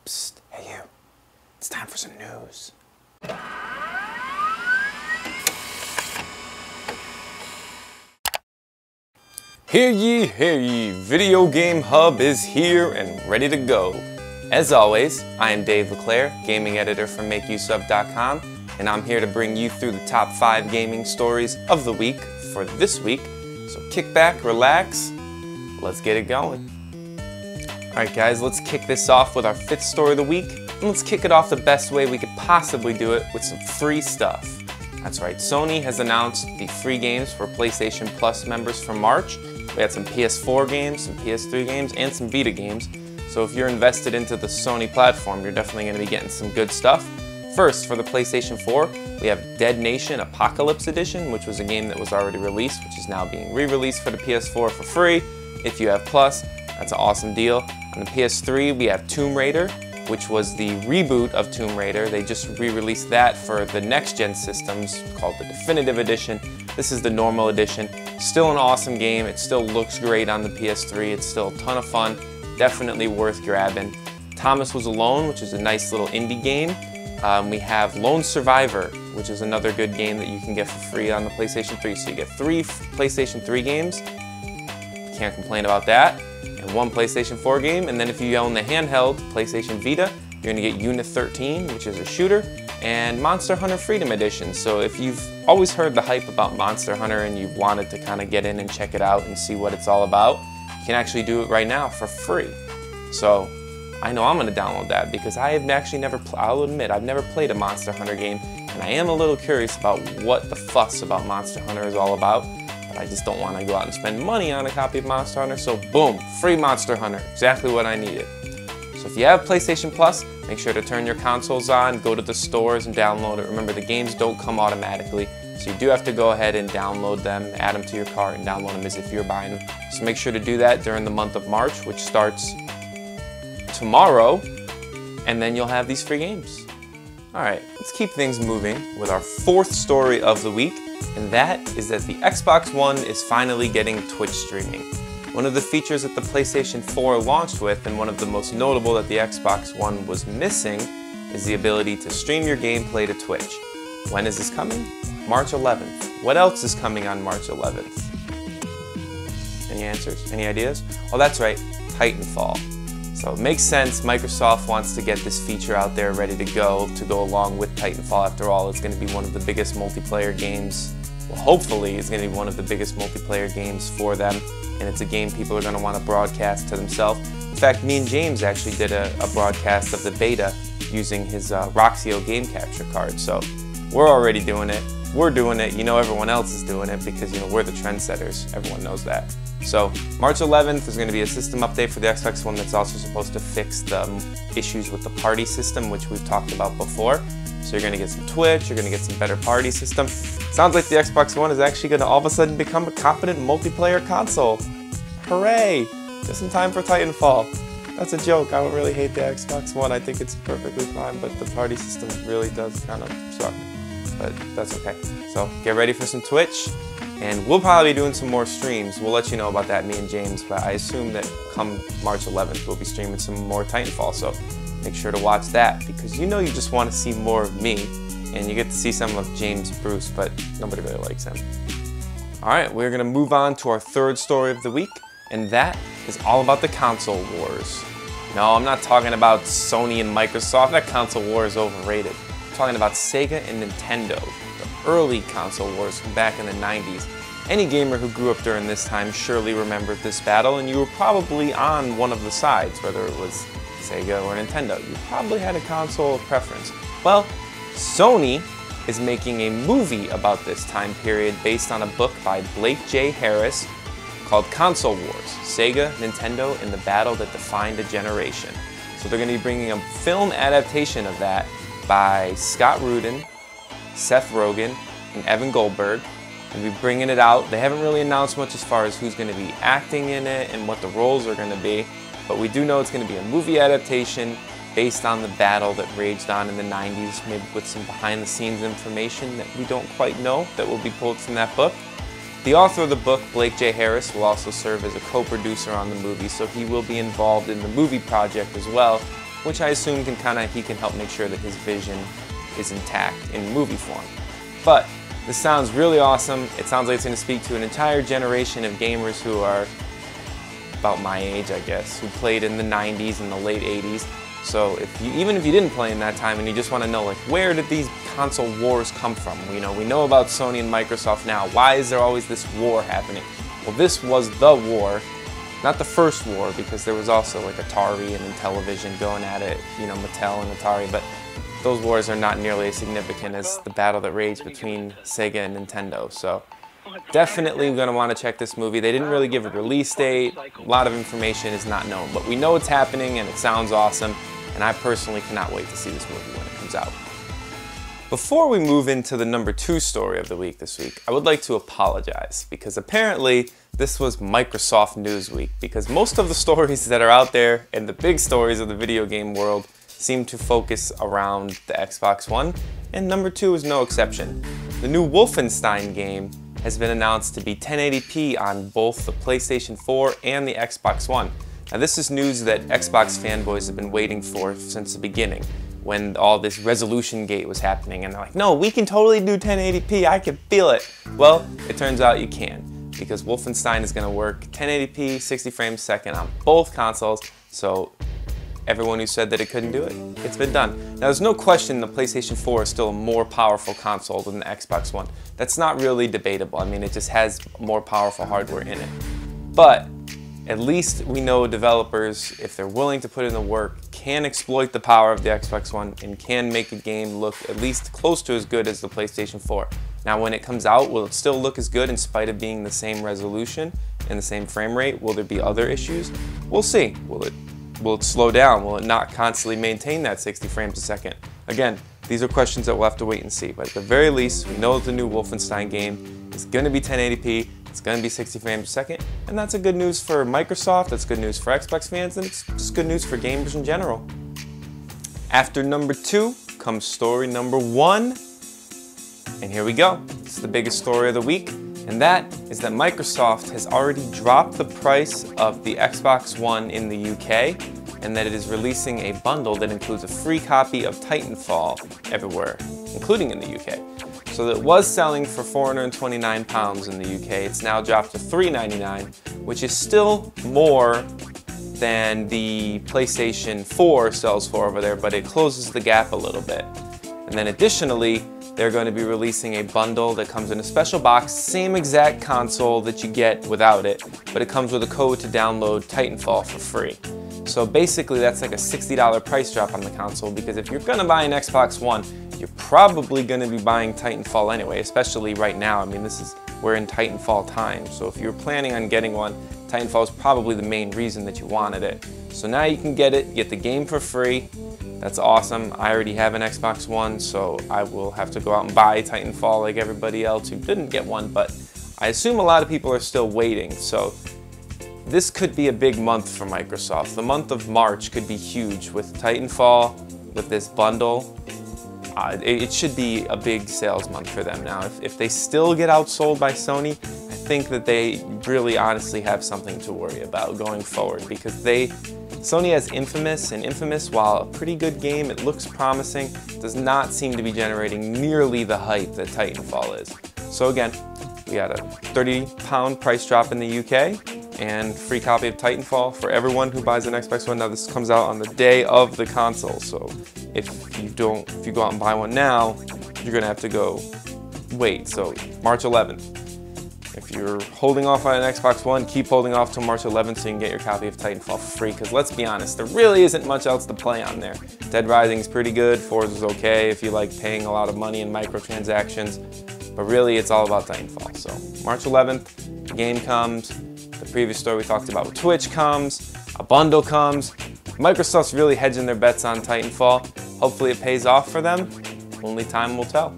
Psst, hey you, it's time for some news. Hear ye, Video Game Hub is here and ready to go. As always, I am Dave LeClaire, gaming editor from MakeUseOf.com, and I'm here to bring you through the top 5 gaming stories of the week for this week. So kick back, relax, let's get it going. Alright guys, let's kick this off with our 5th story of the week, and let's kick it off the best way we could possibly do it, with some free stuff. That's right, Sony has announced the free games for PlayStation Plus members for March. We had some PS4 games, some PS3 games, and some Vita games. So if you're invested into the Sony platform, you're definitely going to be getting some good stuff. First, for the PlayStation 4, we have Dead Nation Apocalypse Edition, which was a game that was already released, which is now being re-released for the PS4 for free. If you have Plus, that's an awesome deal. On the PS3, we have Tomb Raider, which was the reboot of Tomb Raider. They just re-released that for the next-gen systems, called the Definitive Edition. This is the normal edition. Still an awesome game. It still looks great on the PS3. It's still a ton of fun. Definitely worth grabbing. Thomas Was Alone, which is a nice little indie game. We have Lone Survivor, which is another good game that you can get for free on the PlayStation 3. So you get 3 PlayStation 3 games. Can't complain about that. And 1 PlayStation 4 game. And then if you own the handheld PlayStation Vita, you're gonna get Unit 13, which is a shooter, and Monster Hunter Freedom Edition. So if you've always heard the hype about Monster Hunter and you've wanted to kind of get in and check it out and see what it's all about, you can actually do it right now for free. So I know I'm gonna download that because I have actually never, I'll admit, I've never played a Monster Hunter game, and I am a little curious about what the fuss about Monster Hunter is all about. But I just don't want to go out and spend money on a copy of Monster Hunter, so boom, free Monster Hunter, exactly what I needed. So if you have PlayStation Plus, make sure to turn your consoles on, go to the stores and download it. Remember, the games don't come automatically, so you do have to go ahead and download them, add them to your cart, and download them as if you're buying them. So make sure to do that during the month of March, which starts tomorrow, and then you'll have these free games. Alright, let's keep things moving with our 4th story of the week, and that is that the Xbox One is finally getting Twitch streaming. One of the features that the PlayStation 4 launched with, and one of the most notable that the Xbox One was missing, is the ability to stream your gameplay to Twitch. When is this coming? March 11th. What else is coming on March 11th? Any answers? Any ideas? Oh, that's right, Titanfall. So it makes sense, Microsoft wants to get this feature out there ready to go along with Titanfall. After all, it's going to be one of the biggest multiplayer games, well, hopefully it's going to be one of the biggest multiplayer games for them, and it's a game people are going to want to broadcast to themselves. In fact, me and James actually did a broadcast of the beta using his Roxio game capture card, so we're already doing it. We're doing it, you know everyone else is doing it because, you know, we're the trendsetters, everyone knows that. So March 11th is going to be a system update for the Xbox One that's also supposed to fix the issues with the party system, which we've talked about before. So you're going to get some Twitch, you're going to get some better party system. Sounds like the Xbox One is actually going to all of a sudden become a competent multiplayer console. Hooray! Just in time for Titanfall. That's a joke, I don't really hate the Xbox One, I think it's perfectly fine, but the party system really does kind of suck. But that's okay. So get ready for some Twitch. And we'll probably be doing some more streams. We'll let you know about that, me and James, but I assume that come March 11th, we'll be streaming some more Titanfall, so make sure to watch that, because you know you just want to see more of me, and you get to see some of James Bruce, but nobody really likes him. Alright, we're going to move on to our 3rd story of the week, and that is all about the console wars. No, I'm not talking about Sony and Microsoft. That console war is overrated. I'm talking about Sega and Nintendo. Early console wars from back in the 90s. Any gamer who grew up during this time surely remembered this battle, and you were probably on one of the sides, whether it was Sega or Nintendo. You probably had a console of preference. Well, Sony is making a movie about this time period based on a book by Blake J. Harris called Console Wars: Sega, Nintendo, and the Battle That Defined a Generation. So they're going to be bringing a film adaptation of that by Scott Rudin, Seth Rogen, and Evan Goldberg, and we're bringing it out. They haven't really announced much as far as who's going to be acting in it and what the roles are going to be, but we do know it's going to be a movie adaptation based on the battle that raged on in the 90s, maybe with some behind-the-scenes information that we don't quite know that will be pulled from that book. The author of the book, Blake J. Harris, will also serve as a co-producer on the movie, so he will be involved in the movie project as well, which I assume he can help make sure that his vision is intact in movie form. But this sounds really awesome. It sounds like it's going to speak to an entire generation of gamers who are about my age, I guess, who played in the 90s and the late 80s. So even if you didn't play in that time and you just want to know, like, where did these console wars come from? We know about Sony and Microsoft now. Why is there always this war happening? Well, this was the war. Not the first war, because there was also like Atari and Intellivision going at it, Mattel and Atari, but those wars are not nearly as significant as the battle that raged between Sega and Nintendo. So definitely going to want to check this movie. They didn't really give a release date. A lot of information is not known, but we know it's happening and it sounds awesome, and I personally cannot wait to see this movie when it comes out. Before we move into the number 2 story of the week this week, I would like to apologize, because apparently this was Microsoft News Week, because most of the stories that are out there and the big stories of the video game world seem to focus around the Xbox One, and number 2 is no exception. The new Wolfenstein game has been announced to be 1080p on both the PlayStation 4 and the Xbox One. Now this is news that Xbox fanboys have been waiting for since the beginning, when all this resolution gate was happening, and they're like, no, we can totally do 1080p, I can feel it. Well, it turns out you can, because Wolfenstein is going to work 1080p, 60 frames a second on both consoles, so everyone who said that it couldn't do it, it's been done. Now there's no question the PlayStation 4 is still a more powerful console than the Xbox One. That's not really debatable. I mean, it just has more powerful hardware in it. But at least we know developers, if they're willing to put in the work, can exploit the power of the Xbox One and can make a game look at least close to as good as the PlayStation 4. Now when it comes out, will it still look as good in spite of being the same resolution and the same frame rate? Will there be other issues? We'll see. Will it slow down? Will it not constantly maintain that 60 frames a second? Again, these are questions that we'll have to wait and see, but at the very least, we know that the new Wolfenstein game is going to be 1080p, it's going to be 60 frames a second, and that's a good news for Microsoft, that's good news for Xbox fans, and it's just good news for gamers in general. After number 2 comes story number 1, and here we go. It's the biggest story of the week, and that is that Microsoft has already dropped the price of the Xbox One in the UK, and that it is releasing a bundle that includes a free copy of Titanfall everywhere, including in the UK. So that was selling for £429 in the UK, it's now dropped to $399, which is still more than the PlayStation 4 sells for over there, but it closes the gap a little bit. And then additionally, they're going to be releasing a bundle that comes in a special box, same exact console that you get without it, but it comes with a code to download Titanfall for free. So basically that's like a $60 price drop on the console, because if you're going to buy an Xbox One, you're probably going to be buying Titanfall anyway, especially right now. I mean, we're in Titanfall time, so if you're planning on getting one, Titanfall is probably the main reason that you wanted it. So now you can get it, you get the game for free. That's awesome. I already have an Xbox One, so I will have to go out and buy Titanfall like everybody else who didn't get one, but I assume a lot of people are still waiting, so this could be a big month for Microsoft. The month of March could be huge with Titanfall, with this bundle. It should be a big sales month for them now. If they still get outsold by Sony, I think that they really honestly have something to worry about going forward, because Sony has Infamous, and Infamous, while a pretty good game, it looks promising, does not seem to be generating nearly the hype that Titanfall is. So again, we got a £30 price drop in the UK, and free copy of Titanfall for everyone who buys an Xbox One. Now this comes out on the day of the console, so if you go out and buy one now, you're gonna have to go wait. So March 11th. If you're holding off on an Xbox One, keep holding off till March 11th so you can get your copy of Titanfall for free, because let's be honest, there really isn't much else to play on there. Dead Rising is pretty good, Forza's okay if you like paying a lot of money in microtransactions, but really it's all about Titanfall. So March 11th, the game comes, the previous story we talked about with Twitch comes, a bundle comes. Microsoft's really hedging their bets on Titanfall. Hopefully it pays off for them. Only time will tell.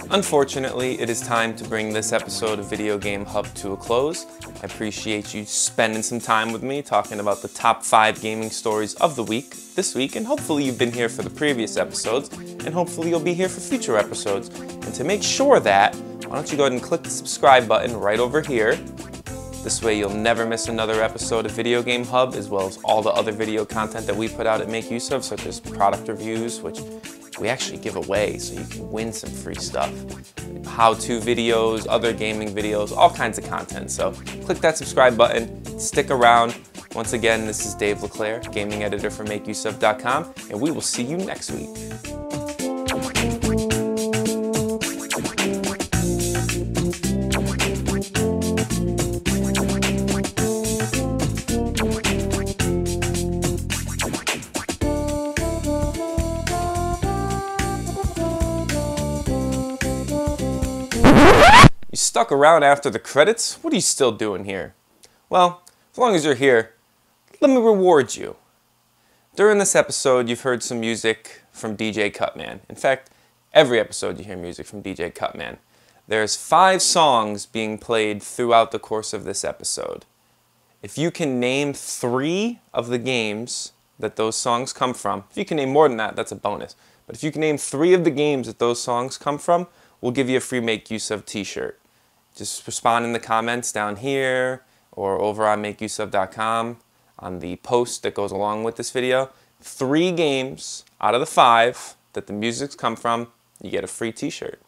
Unfortunately, it is time to bring this episode of Video Game Hub to a close. I appreciate you spending some time with me talking about the top 5 gaming stories of the week, this week, and hopefully you've been here for the previous episodes, and hopefully you'll be here for future episodes. And to make sure that, why don't you go ahead and click the subscribe button right over here. This way you'll never miss another episode of Video Game Hub, as well as all the other video content that we put out at Make Use Of, such as product reviews, which we actually give away so you can win some free stuff. How-to videos, other gaming videos, all kinds of content. So click that subscribe button, stick around. Once again, this is Dave LeClaire, gaming editor for MakeUseOf.com, and we will see you next week. You stuck around after the credits? What are you still doing here? Well, as long as you're here, let me reward you. During this episode, you've heard some music from DJ Cutman. In fact, every episode you hear music from DJ Cutman. There's 5 songs being played throughout the course of this episode. If you can name 3 of the games that those songs come from, if you can name more than that, that's a bonus. But if you can name 3 of the games that those songs come from, we'll give you a free Make Use Of t-shirt. Just respond in the comments down here or over on MakeUseOf.com on the post that goes along with this video. 3 games out of the 5 that the music's come from, you get a free t-shirt.